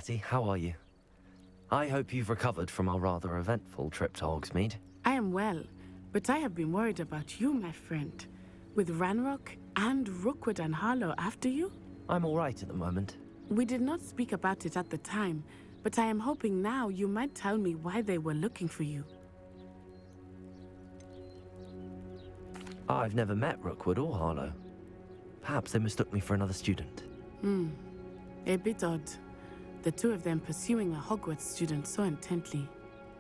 Natty. How are you? I hope you've recovered from our rather eventful trip to Hogsmeade. I am well, but I have been worried about you, my friend. With Ranrock and Rookwood and Harlow after you? I'm all right at the moment. We did not speak about it at the time, but I am hoping now you might tell me why they were looking for you. I've never met Rookwood or Harlow. Perhaps they mistook me for another student. A bit odd. The two of them pursuing a Hogwarts student so intently.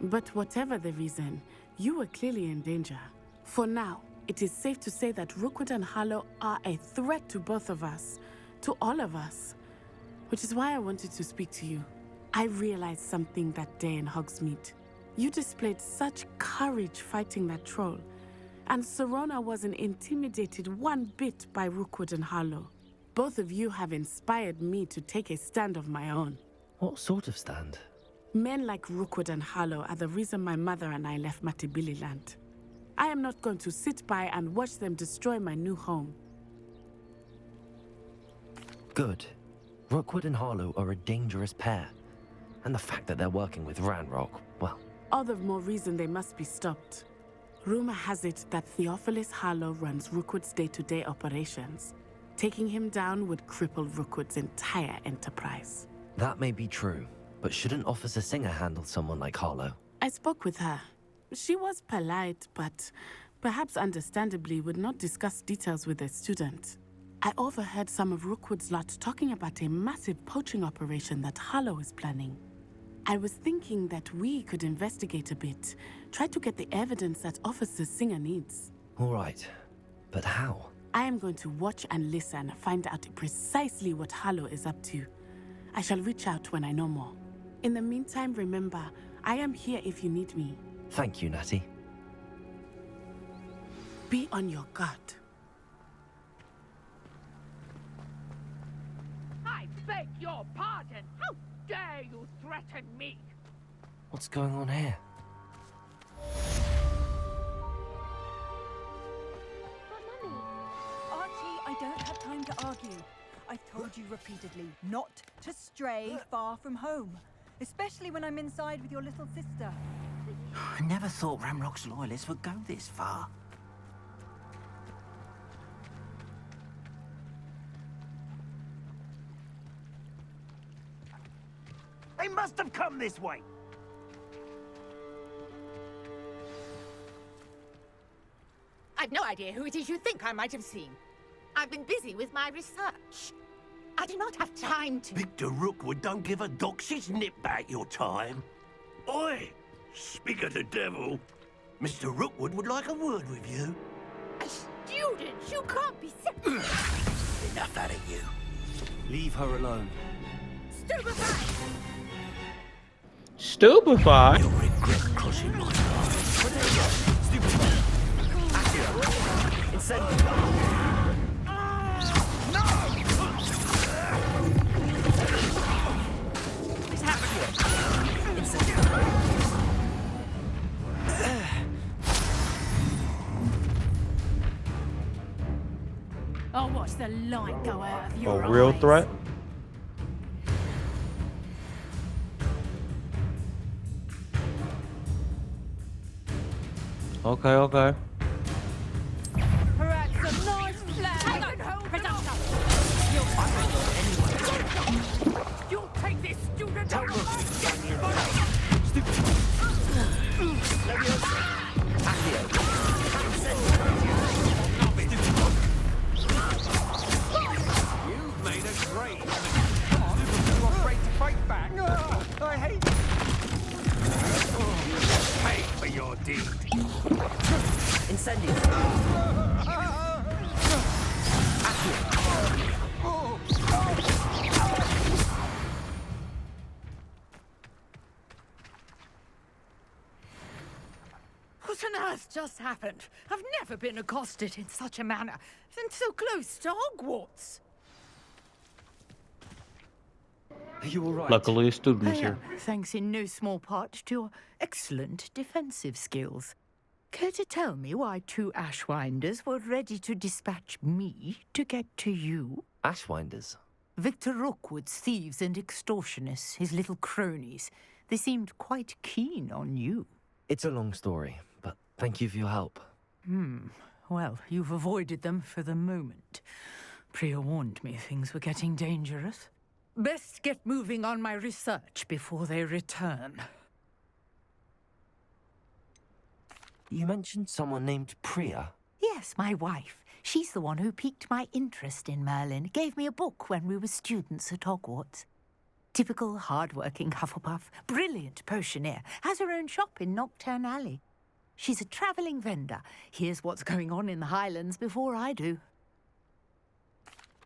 But whatever the reason, you were clearly in danger. For now, it is safe to say that Rookwood and Harlow are a threat to both of us. To all of us. Which is why I wanted to speak to you. I realized something that day in Hogsmeade. You displayed such courage fighting that troll. And Serona wasn't intimidated one bit by Rookwood and Harlow. Both of you have inspired me to take a stand of my own. What sort of stand? Men like Rookwood and Harlow are the reason my mother and I left Matabeleland. I am not going to sit by and watch them destroy my new home. Good. Rookwood and Harlow are a dangerous pair. And the fact that they're working with Ranrock, well... All the more reason they must be stopped. Rumor has it that Theophilus Harlow runs Rookwood's day-to-day operations. Taking him down would cripple Rookwood's entire enterprise. That may be true, but shouldn't Officer Singer handle someone like Harlow? I spoke with her. She was polite, but perhaps understandably would not discuss details with a student. I overheard some of Rookwood's lot talking about a massive poaching operation that Harlow is planning. I was thinking that we could investigate a bit, try to get the evidence that Officer Singer needs. All right, but how? I am going to watch and listen, find out precisely what Harlow is up to. I shall reach out when I know more. In the meantime, remember, I am here if you need me. Thank you, Natty. Be on your guard. I beg your pardon! How dare you threaten me? What's going on here? Archie, I don't have time to argue. I've told you repeatedly not to stray far from home, especially when I'm inside with your little sister. I never thought Ranrock's loyalists would go this far. They must have come this way. I've no idea who it is you think I might have seen. I've been busy with my research. I do not have time to... Victor Rookwood don't give a doxy's nip back your time. Oi! Speak of the devil. Mr. Rookwood would like a word with you. A student? You can't be... Enough out of you. Leave her alone. Stupefied! Stupefied? You'll regret crossing my path. Stupefied. Accio. Incendiary. What's happening? Incendiary. I'll watch the light go out of your A real eyes. threat? Okay, okay. Perhaps a nice flag. You'll take this student out of my You've made a great. You're afraid to fight back. I hate you. Pay for your deed. Incendiary. What on earth just happened? I've never been accosted in such a manner, and so close to Hogwarts. Are you all right? Luckily, a student's here. Thanks in no small part to your excellent defensive skills. Care to tell me why two Ashwinders were ready to dispatch me to get to you? Ashwinders? Victor Rookwood's thieves and extortionists, his little cronies. They seemed quite keen on you. It's a long story, but thank you for your help. Well, you've avoided them for the moment. Priya warned me things were getting dangerous. Best get moving on my research before they return. You mentioned someone named Priya. Yes, my wife. She's the one who piqued my interest in Merlin. Gave me a book when we were students at Hogwarts. Typical hard-working Hufflepuff, brilliant potioneer, has her own shop in Knockturn Alley. She's a travelling vendor. Hears what's going on in the Highlands before I do.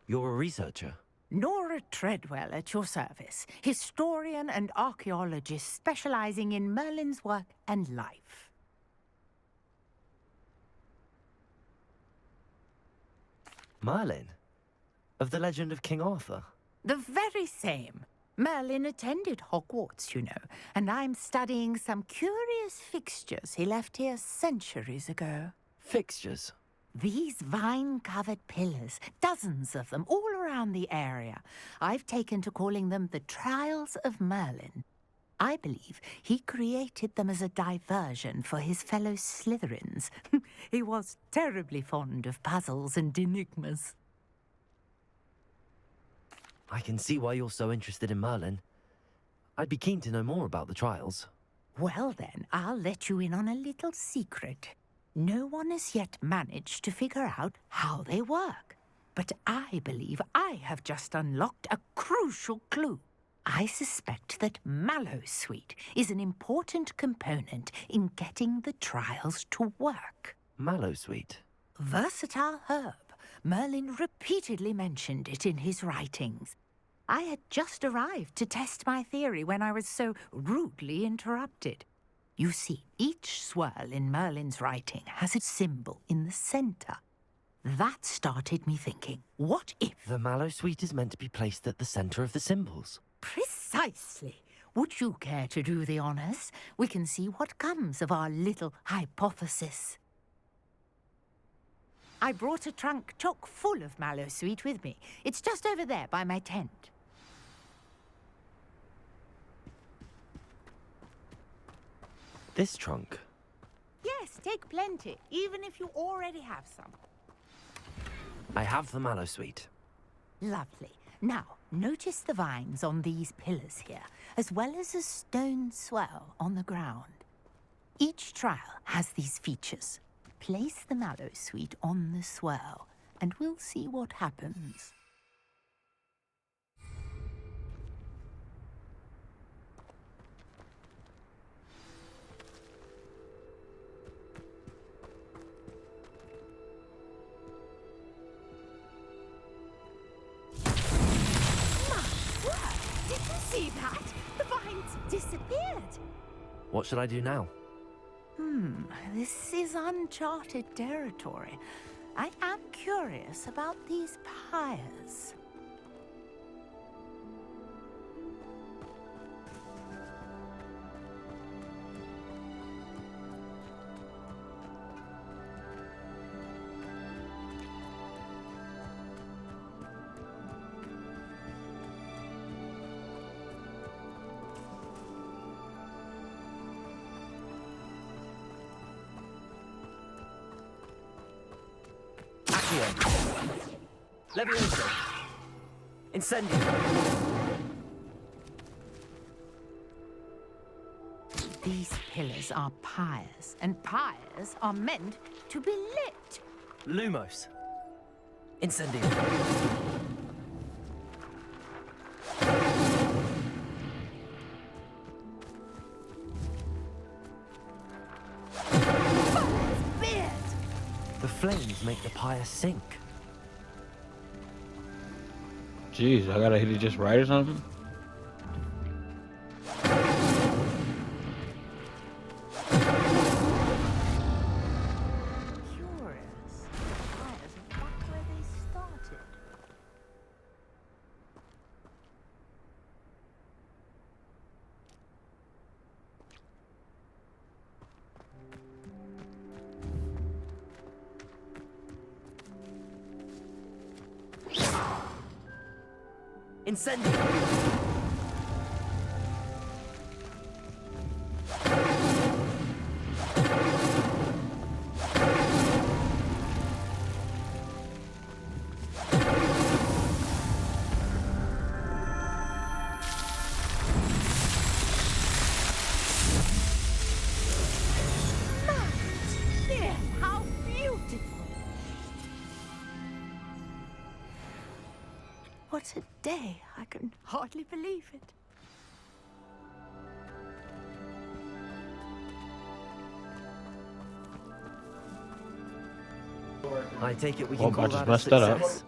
You're a researcher? Nora Treadwell at your service, historian and archaeologist specialising in Merlin's work and life. Merlin? Of the legend of King Arthur? The very same. Merlin attended Hogwarts, you know, and I'm studying some curious fixtures he left here centuries ago. Fixtures? These vine-covered pillars, dozens of them, all around the area. I've taken to calling them the Trials of Merlin. I believe he created them as a diversion for his fellow Slytherins. He was terribly fond of puzzles and enigmas. I can see why you're so interested in Merlin. I'd be keen to know more about the trials. Well then, I'll let you in on a little secret. No one has yet managed to figure out how they work. But I believe I have just unlocked a crucial clue. I suspect that Mallowsweet is an important component in getting the trials to work. Mallowsweet? Versatile herb. Merlin repeatedly mentioned it in his writings. I had just arrived to test my theory when I was so rudely interrupted. You see, each swirl in Merlin's writing has a symbol in the centre. That started me thinking, what if... The Mallowsweet is meant to be placed at the centre of the symbols. Precisely. Would you care to do the honours? We can see what comes of our little hypothesis. I brought a trunk chock full of Mallowsweet with me. It's just over there by my tent. This trunk? Yes, take plenty, even if you already have some. I have the Mallowsweet. Lovely. Now, notice the vines on these pillars here, as well as a stone swell on the ground. Each trial has these features. Place the Mallowsweet on the swirl, and we'll see what happens. Did you see that? The vines disappeared. What should I do now? This is uncharted territory. I am curious about these pyres. Levioso. Incendio. These pillars are pyres, and pyres are meant to be lit. Lumos. Incendio. The flames make the pyre sink. Jeez, I gotta hit it just right or something? Curious. The pyres are back where they started. Incendio! Dear, how beautiful! What a day. I can hardly believe it. I take it we Oh, can I call just that a messed that up. success.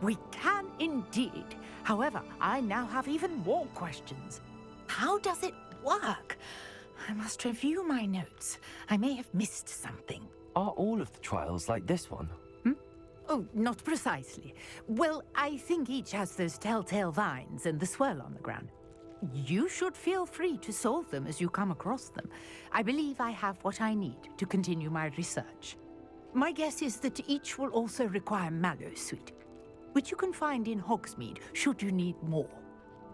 We can indeed. However, I now have even more questions. How does it work? I must review my notes. I may have missed something. Are all of the trials like this one? Oh, not precisely. Well, I think each has those telltale vines and the swirl on the ground. You should feel free to solve them as you come across them. I believe I have what I need to continue my research. My guess is that each will also require mallow sweet, which you can find in Hogsmeade should you need more.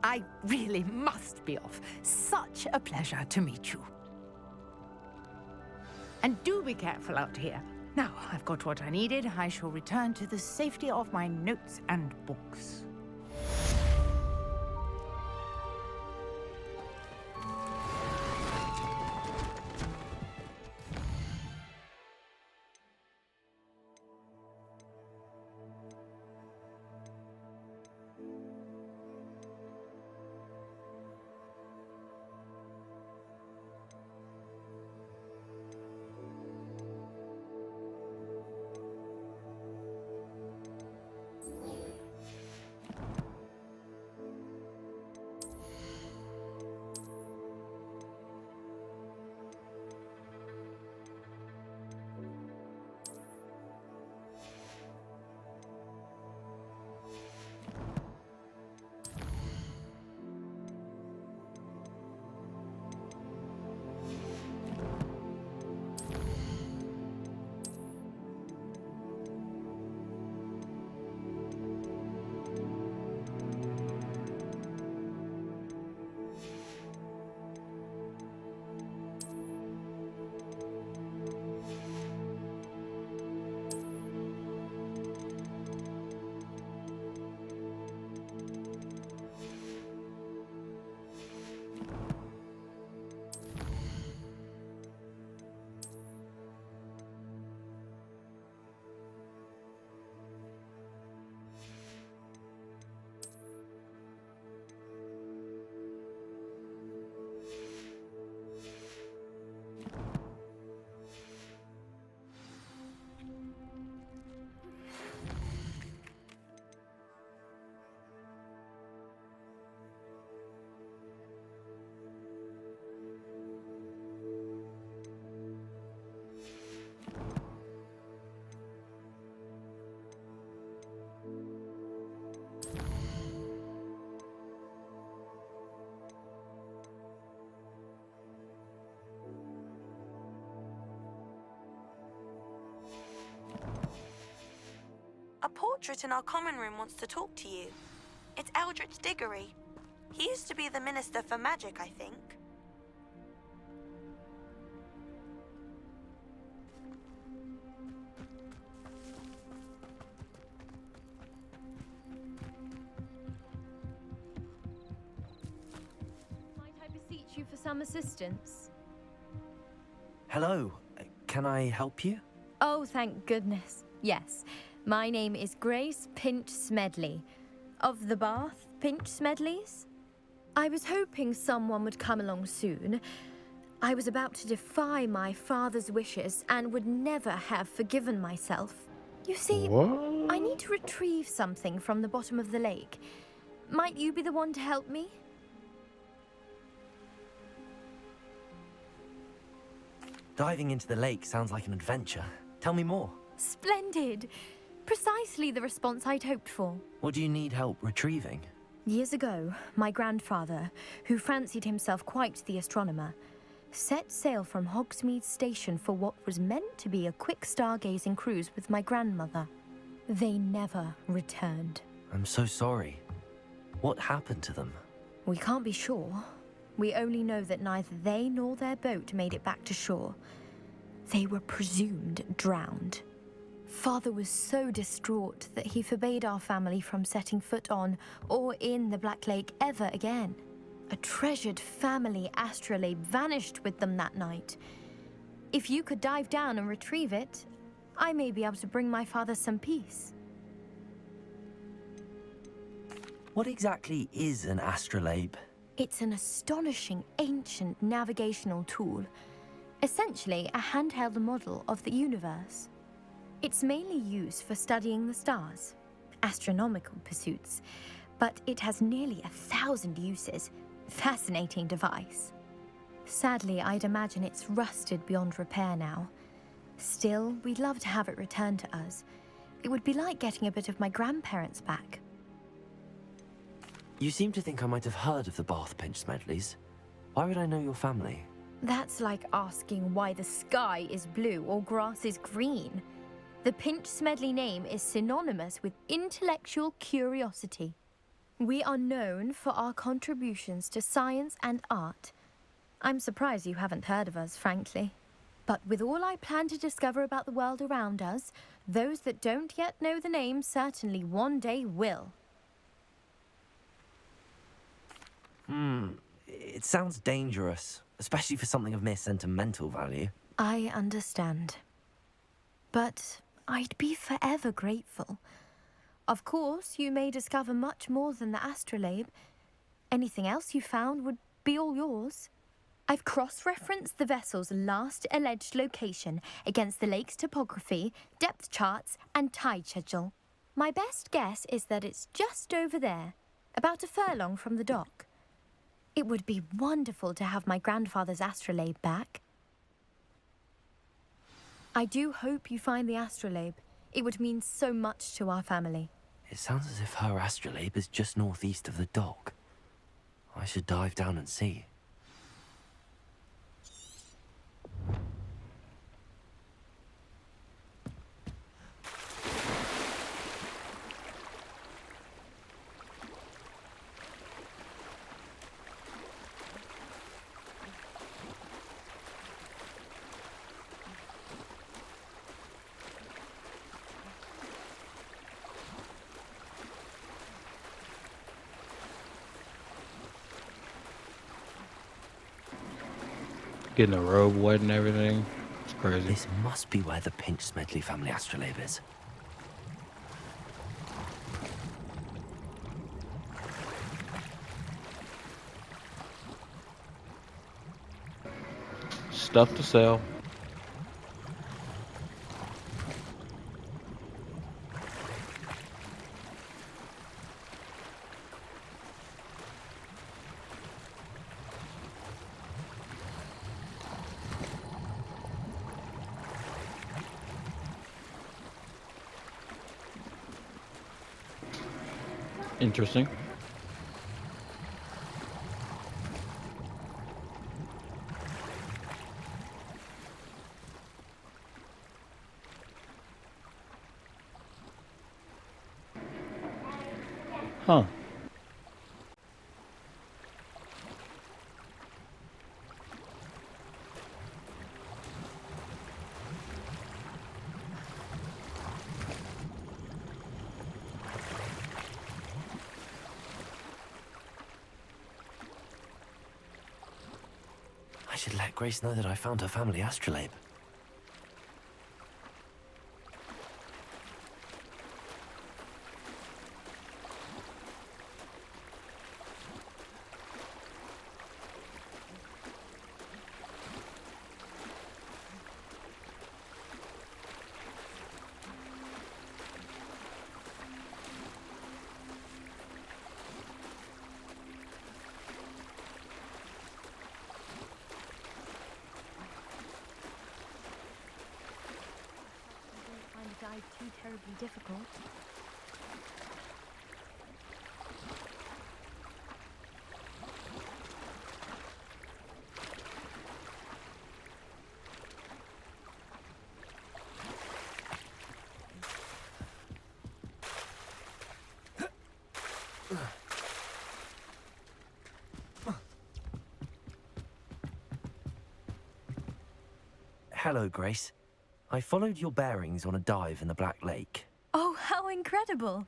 I really must be off. Such a pleasure to meet you. And do be careful out here. Now I've got what I needed. I shall return to the safety of my notes and books. A portrait in our common room wants to talk to you. It's Eldritch Diggory. He used to be the Minister for Magic, I think. Might I beseech you for some assistance? Hello, can I help you? Oh, thank goodness. Yes. My name is Grace Pinch Smedley, of the Bath Pinch Smedleys. I was hoping someone would come along soon. I was about to defy my father's wishes and would never have forgiven myself. You see, What? I need to retrieve something from the bottom of the lake. Might you be the one to help me? Diving into the lake sounds like an adventure. Tell me more. Splendid! Precisely the response I'd hoped for. What do you need help retrieving? Years ago, my grandfather, who fancied himself quite the astronomer, set sail from Hogsmeade Station for what was meant to be a quick stargazing cruise with my grandmother. They never returned. I'm so sorry. What happened to them? We can't be sure. We only know that neither they nor their boat made it back to shore. They were presumed drowned. Father was so distraught that he forbade our family from setting foot on or in the Black Lake ever again. A treasured family astrolabe vanished with them that night. If you could dive down and retrieve it, I may be able to bring my father some peace. What exactly is an astrolabe? It's an astonishing ancient navigational tool, essentially a handheld model of the universe. It's mainly used for studying the stars, astronomical pursuits, but it has nearly 1,000 uses. Fascinating device. Sadly, I'd imagine it's rusted beyond repair now. Still, we'd love to have it returned to us. It would be like getting a bit of my grandparents back. You seem to think I might have heard of the Bath Pinch Smedleys. Why would I know your family? That's like asking why the sky is blue or grass is green. The Pinch Smedley name is synonymous with intellectual curiosity. We are known for our contributions to science and art. I'm surprised you haven't heard of us, frankly. But with all I plan to discover about the world around us, those that don't yet know the name certainly one day will. It sounds dangerous, especially for something of mere sentimental value. I understand. But I'd be forever grateful. Of course, you may discover much more than the astrolabe. Anything else you found would be all yours. I've cross-referenced the vessel's last alleged location against the lake's topography, depth charts, and tide schedule. My best guess is that it's just over there, about a furlong from the dock. It would be wonderful to have my grandfather's astrolabe back. I do hope you find the astrolabe. It would mean so much to our family. It sounds as if her astrolabe is just northeast of the dock. I should dive down and see. Getting a robe wet and everything. It's crazy. This must be where the Pinch Smedley family astrolabe is. Stuff to sell. Interesting. Huh. I should let Grace know that I found her family astrolabe. Find the dive too terribly difficult. Hello, Grace. I followed your bearings on a dive in the Black Lake. Oh, how incredible!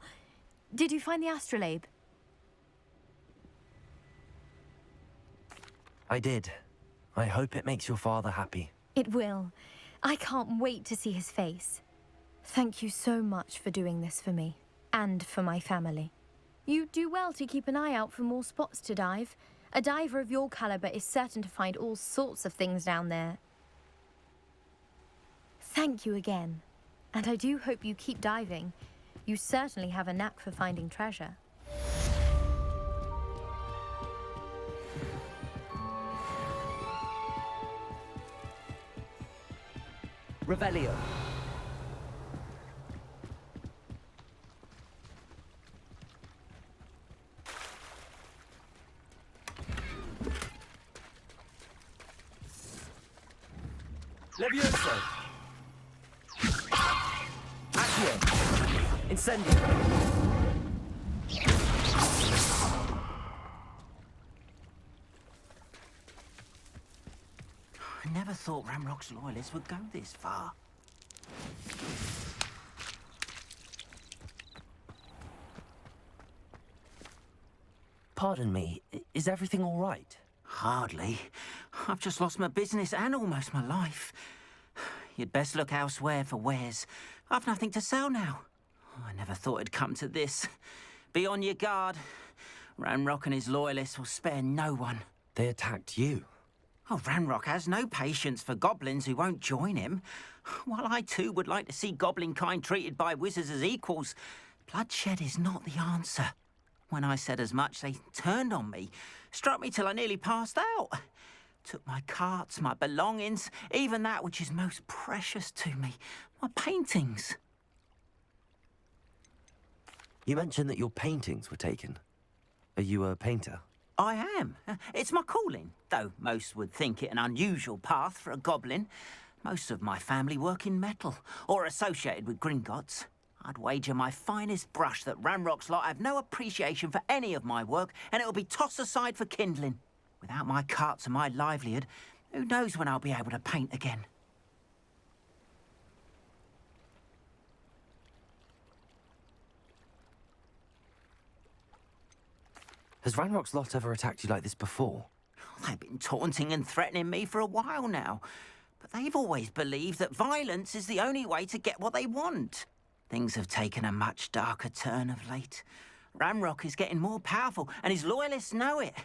Did you find the astrolabe? I did. I hope it makes your father happy. It will. I can't wait to see his face. Thank you so much for doing this for me, and for my family. You do well to keep an eye out for more spots to dive. A diver of your caliber is certain to find all sorts of things down there. Thank you again. And I do hope you keep diving. You certainly have a knack for finding treasure. Revelio. Levioso. Accio. Incendio. I never thought Ramrock's loyalists would go this far. Pardon me, is everything all right? Hardly. I've just lost my business and almost my life. You'd best look elsewhere for wares. I've nothing to sell now. I never thought it'd come to this. Be on your guard. Ranrock and his loyalists will spare no one. They attacked you. Oh, Ranrock has no patience for goblins who won't join him. While I too would like to see goblin kind treated by wizards as equals, bloodshed is not the answer. When I said as much, they turned on me, struck me till I nearly passed out. Took my carts, my belongings, even that which is most precious to me, my paintings. You mentioned that your paintings were taken. Are you a painter? I am. It's my calling, though most would think it an unusual path for a goblin. Most of my family work in metal, or associated with Gringotts. I'd wager my finest brush that Ranrock's lot have no appreciation for any of my work, and it'll be tossed aside for kindling. Without my carts and my livelihood, who knows when I'll be able to paint again? Has Ranrock's lot ever attacked you like this before? They've been taunting and threatening me for a while now. But they've always believed that violence is the only way to get what they want. Things have taken a much darker turn of late. Ranrock is getting more powerful, and his loyalists know it.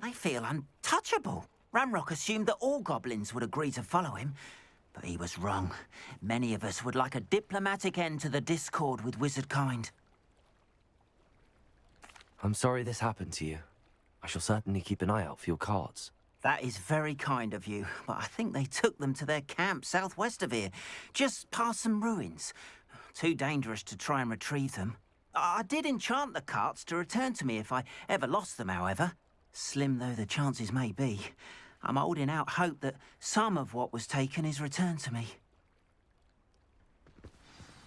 They feel untouchable. Ranrock assumed that all goblins would agree to follow him, but he was wrong. Many of us would like a diplomatic end to the discord with wizard kind. I'm sorry this happened to you. I shall certainly keep an eye out for your carts. That is very kind of you, but I think they took them to their camp southwest of here, just past some ruins. Too dangerous to try and retrieve them. I did enchant the carts to return to me if I ever lost them, however. Slim though the chances may be, I'm holding out hope that some of what was taken is returned to me.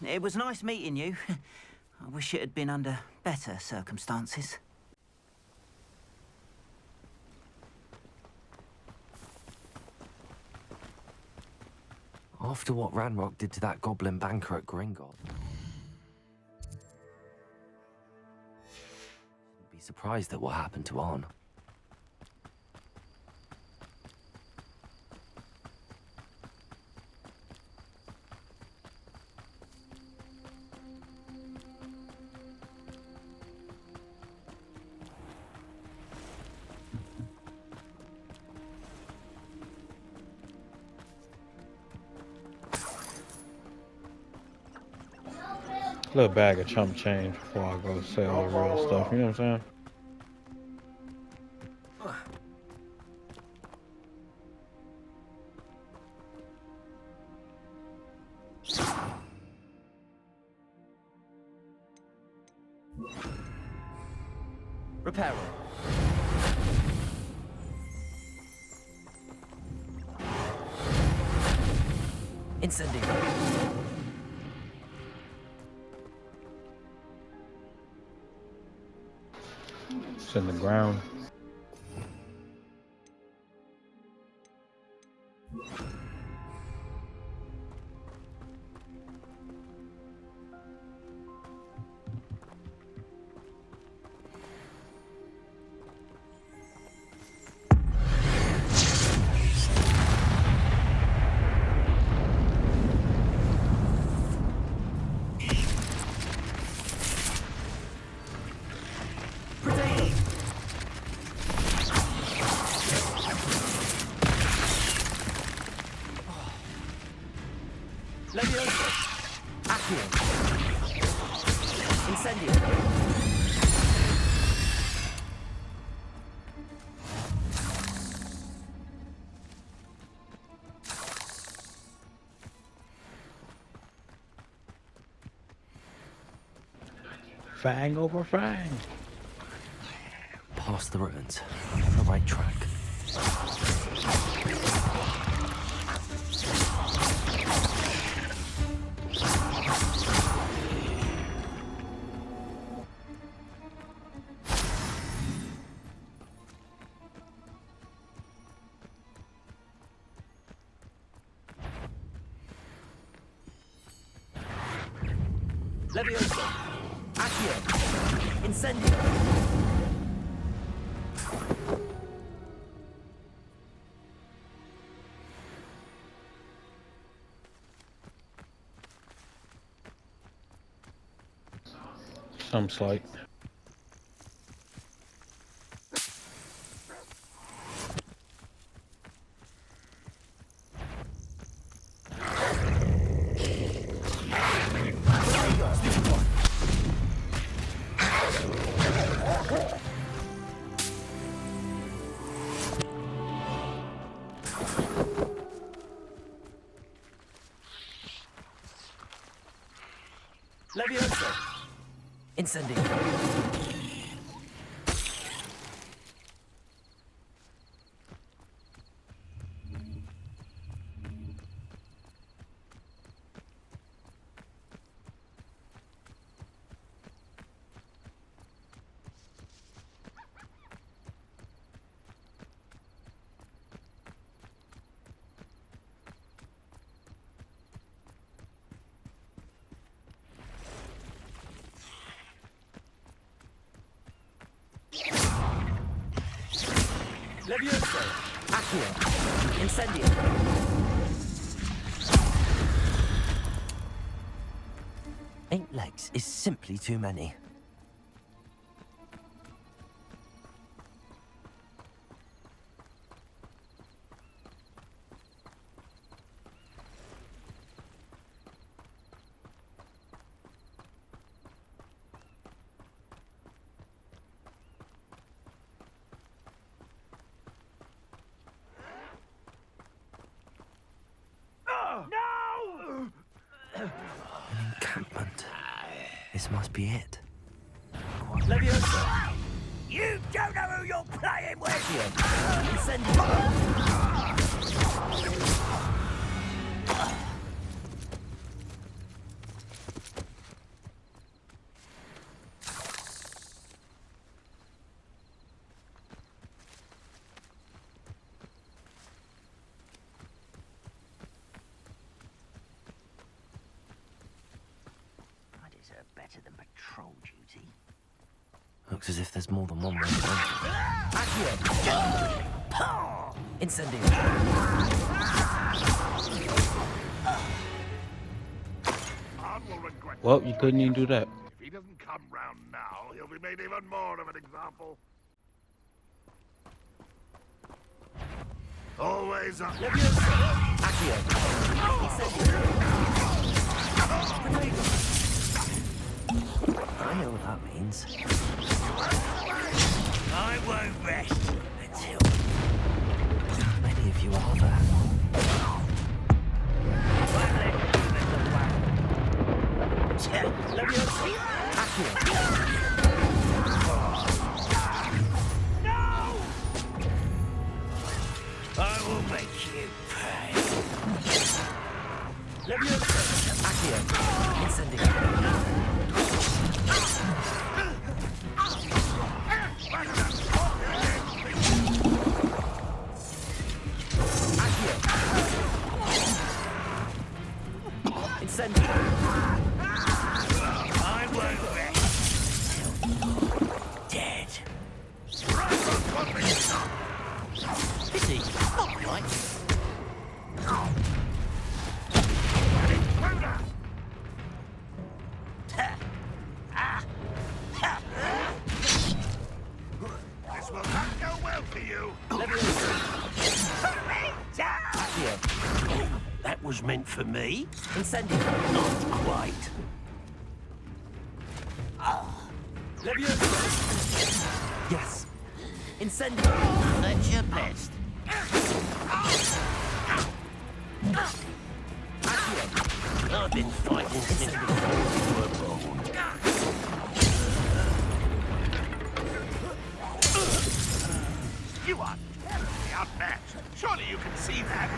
It was nice meeting you. I wish it had been under better circumstances. After what Ranrock did to that goblin banker at Gringotts, I'd be surprised at what happened to Arn. Little bag of chump change before I go sell the real stuff. You know what I'm saying? Reparo. Incendio. It's in the ground. Levioso! Accio! Incendio! Fang over fang. Past the ruins. I'm on the right track. Levioso! Accio! Incendio! Some slight. Levioso! Incendio! Levioso! Accio! Incendio! Eight legs is simply too many. An encampment. This must be it. Levioso! You don't know who you're playing with! Accio! Incendio! I deserve better than patrol duty. Looks as if there's more than one way to enter. Accio! Incendio! Well, you couldn't even do that. If he doesn't come round now, he'll be made even more of an example. Always up. Levioso! Accio! Incendio! I know what that means. I won't rest until... How many of you are there? Levioso! Accio! I will make you pay. Levioso! Accio! Incendio! Incendio! I won't rest until you're dead. Pity! Not quite. This will not go well for you. Levioso! Accio. Accio! That was meant for me. Incendio. Not quite. Levioso. Yes. Incendio. That's your best. Accio. I've been fighting since before you were born. You are terribly outmatched. Surely you can see that.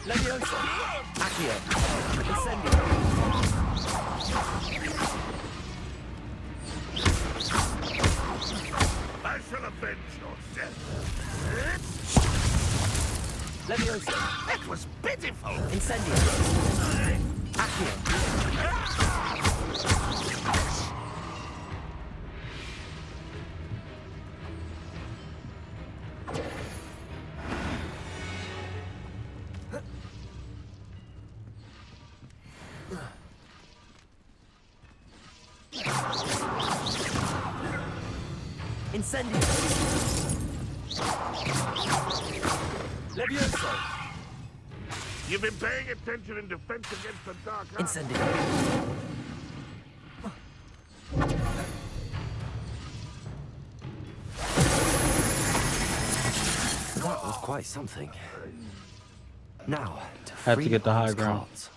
Levioso. Accio. Incendio. I shall avenge your death. Levioso. That was pitiful. Incendio. Accio. Incendio. Levioso. You've been paying attention in defense against the dark arts. Incendio. That was quite something. Now, Had to free get the high those ground. cards.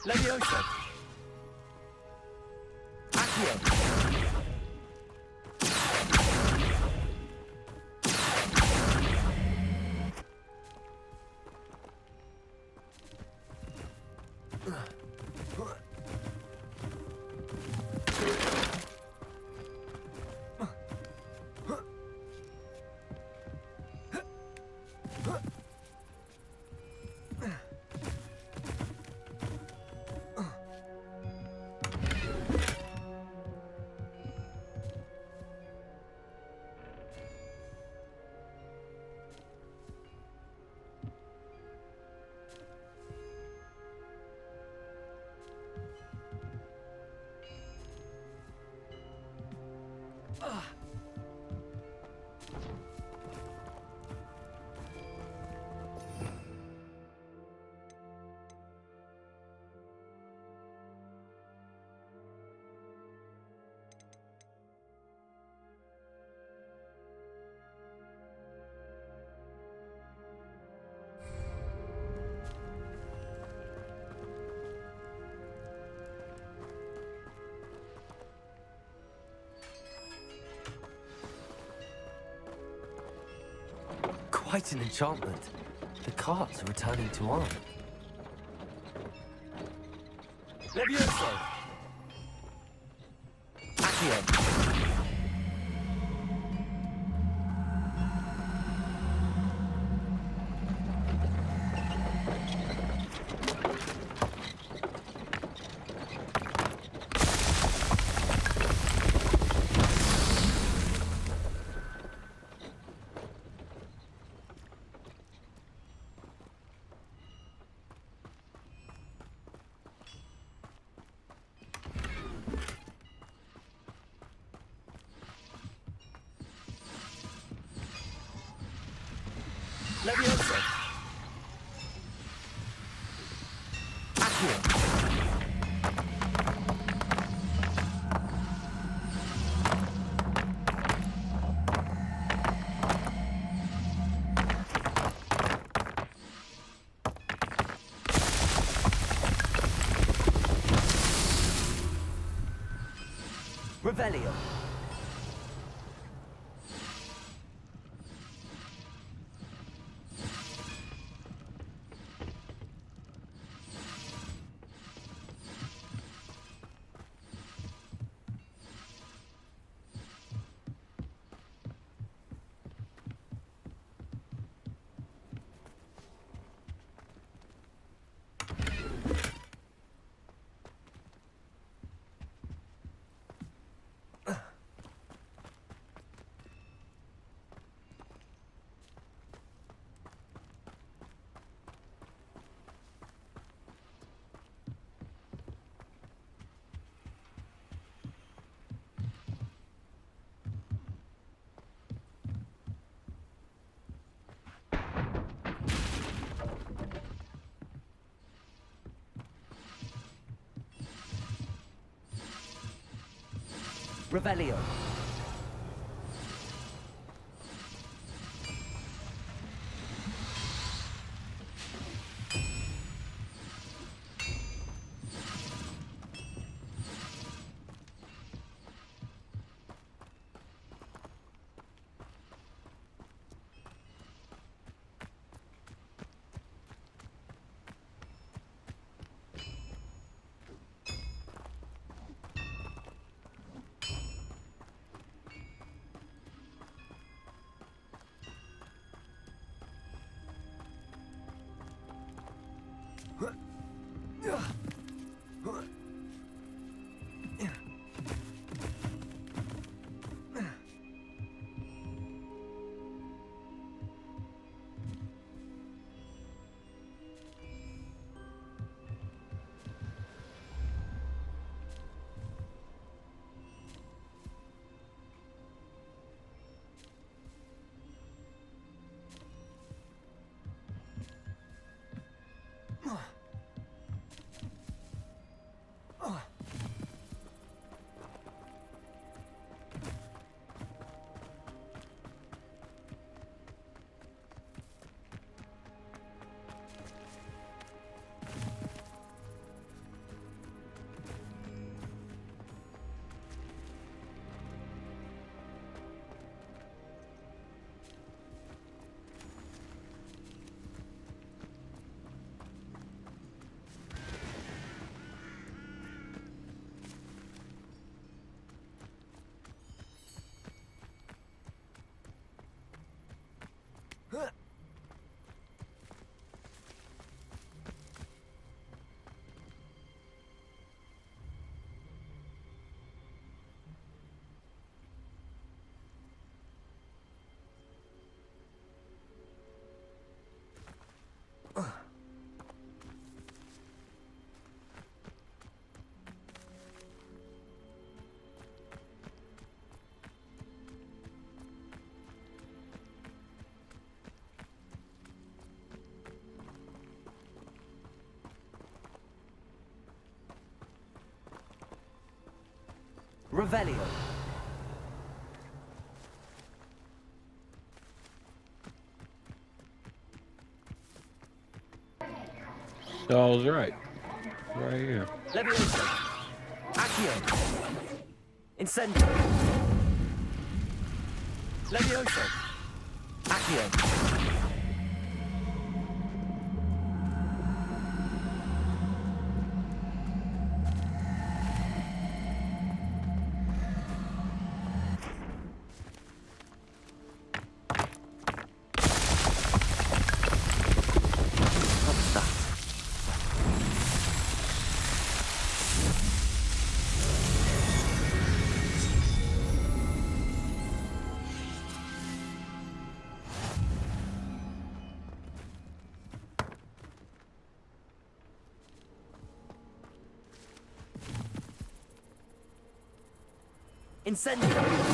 Levioso. Accio. quite an enchantment. The cards are returning to arm. Levioso! Accio! Levioso! Accio! Revelio! Revelio. Revelio. So I was right. Right here. Levioso! Accio! Incendio! Levioso! Accio! Incendio!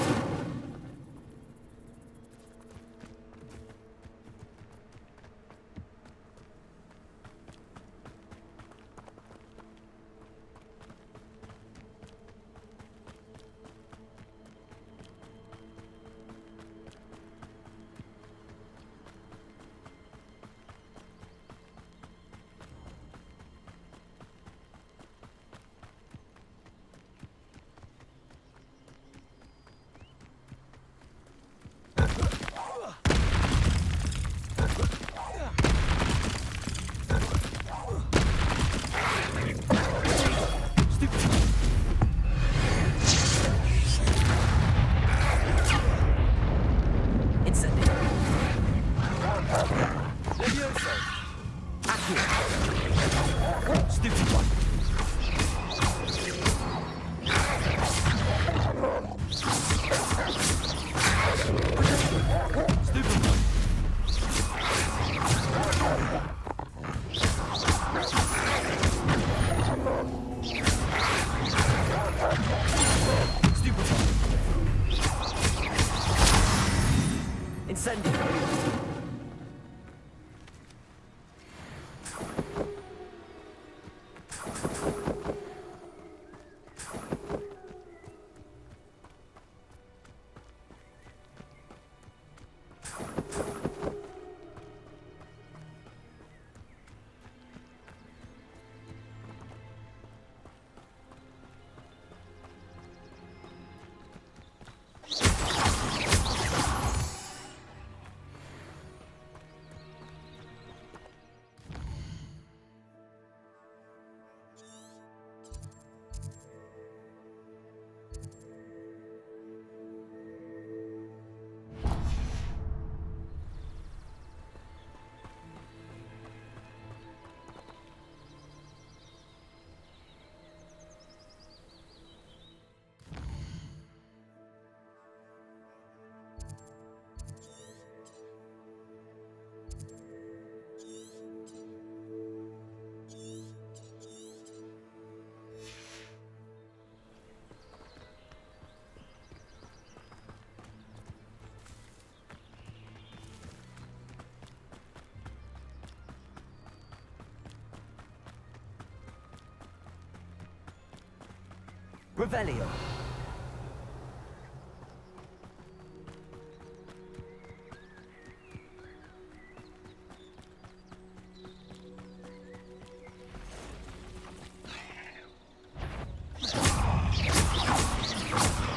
Revelio.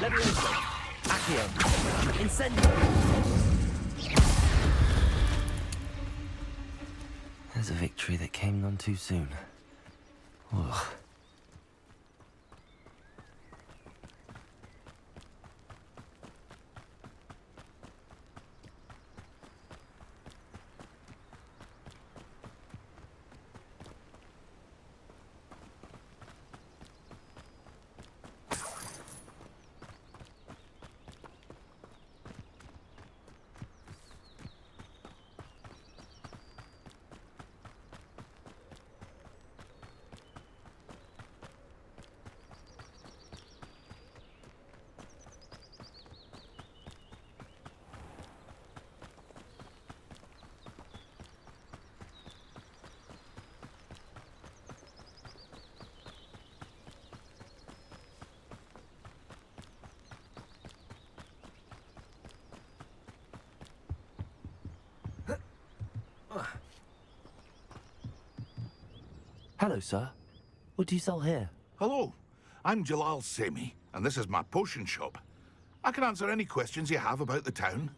Levioso. Accio. Incendio. There's a victory that came none too soon. Ugh. Hello, sir. What do you sell here? Hello, I'm Jalal Semi, and this is my potion shop. I can answer any questions you have about the town.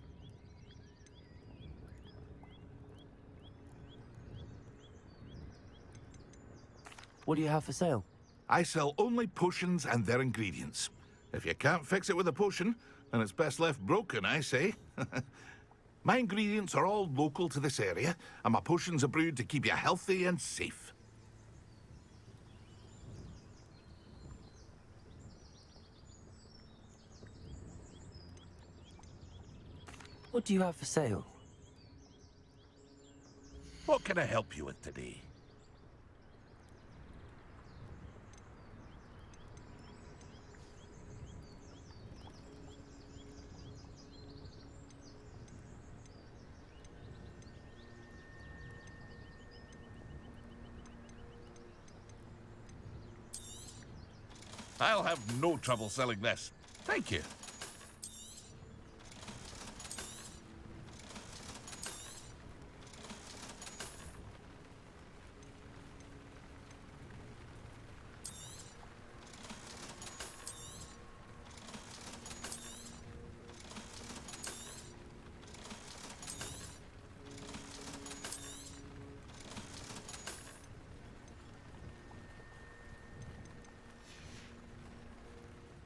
What do you have for sale? I sell only potions and their ingredients. If you can't fix it with a potion, then it's best left broken, I say. My ingredients are all local to this area, and my potions are brewed to keep you healthy and safe. What do you have for sale? What can I help you with today? I'll have no trouble selling this. Thank you.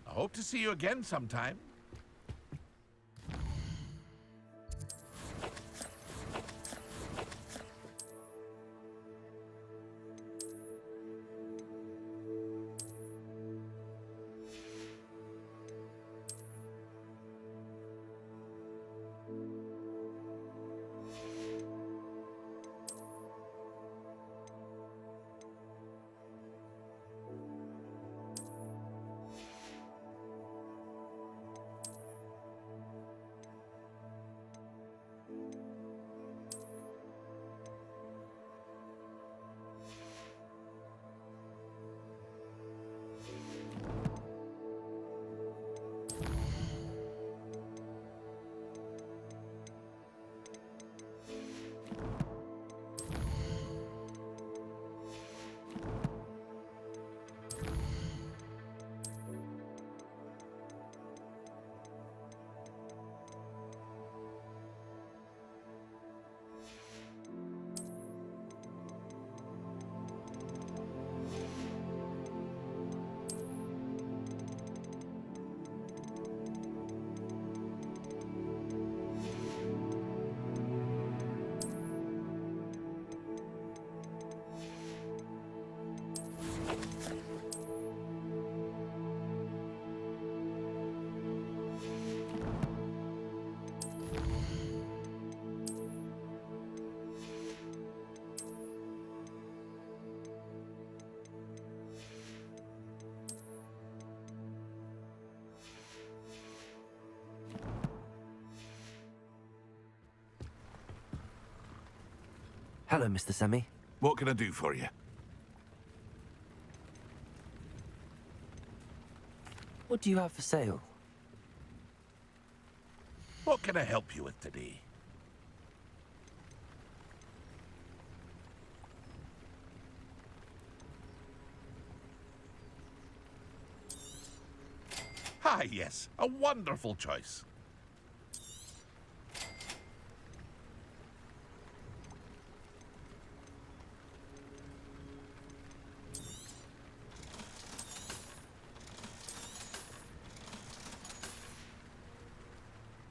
I hope to see you again sometime. Hello, Mr. Semi. What can I do for you? What do you have for sale? What can I help you with today? Ah, yes, a wonderful choice.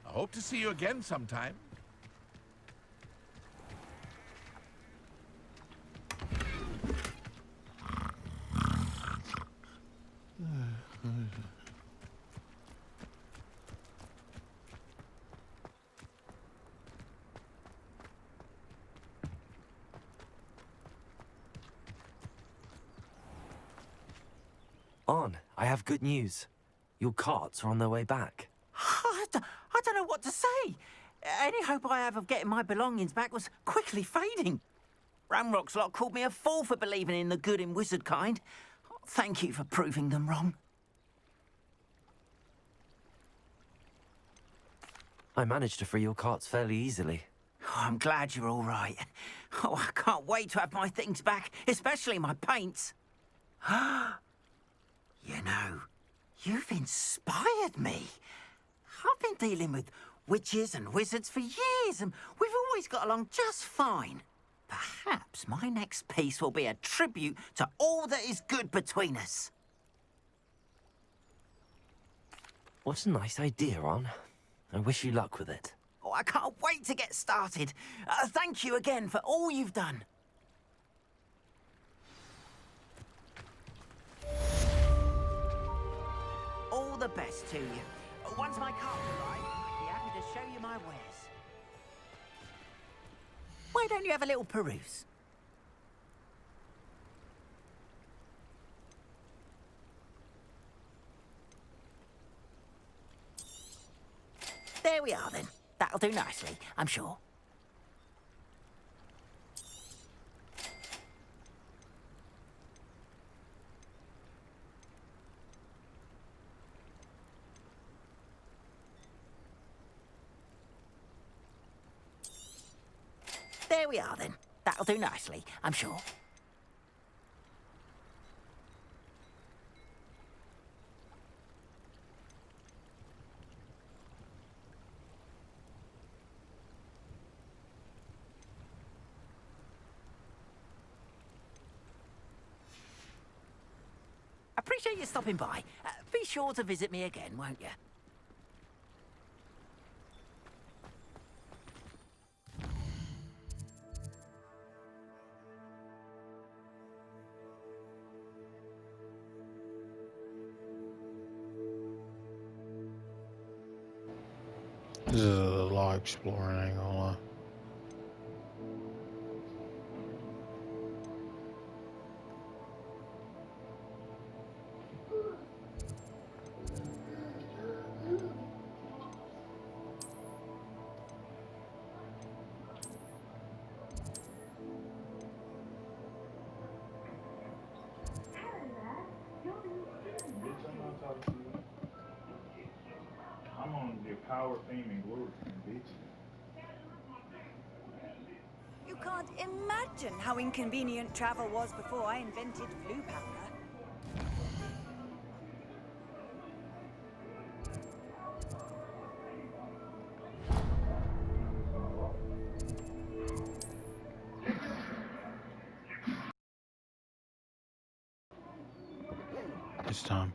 I hope to see you again sometime. On, I have good news. Your carts are on their way back. I don't know what to say. Any hope I have of getting my belongings back was quickly fading. Ramrock's lot called me a fool for believing in the good in wizard kind. Thank you for proving them wrong. I managed to free your carts fairly easily. Oh, I'm glad you're all right. Oh, I can't wait to have my things back, especially my paints. You know, you've inspired me. I've been dealing with witches and wizards for years, and we've always got along just fine. Perhaps my next piece will be a tribute to all that is good between us. What a nice idea, On. I wish you luck with it. Oh, I can't wait to get started. Thank you again for all you've done. All the best to you. Once my cart arrives, I'll be happy to show you my wares. Why don't you have a little peruse? There we are, then. That'll do nicely, I'm sure. we are then. That'll do nicely, I'm sure. Appreciate you stopping by. Be sure to visit me again, won't you? This is a lot exploring, I ain't gonna lie. I'm on your power, fame, and glory, bitch. You can't imagine how inconvenient travel was before I invented flu powder. It's time.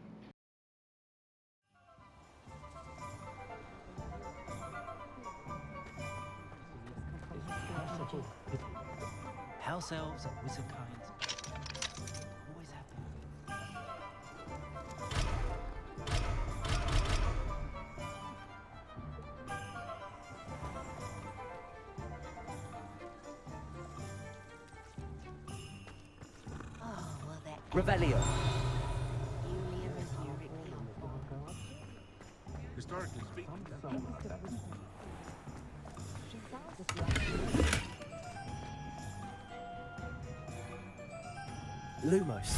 House elves and wizard kinds. Always happy. Oh, well, that Revelio. Historically speaking, Lumos.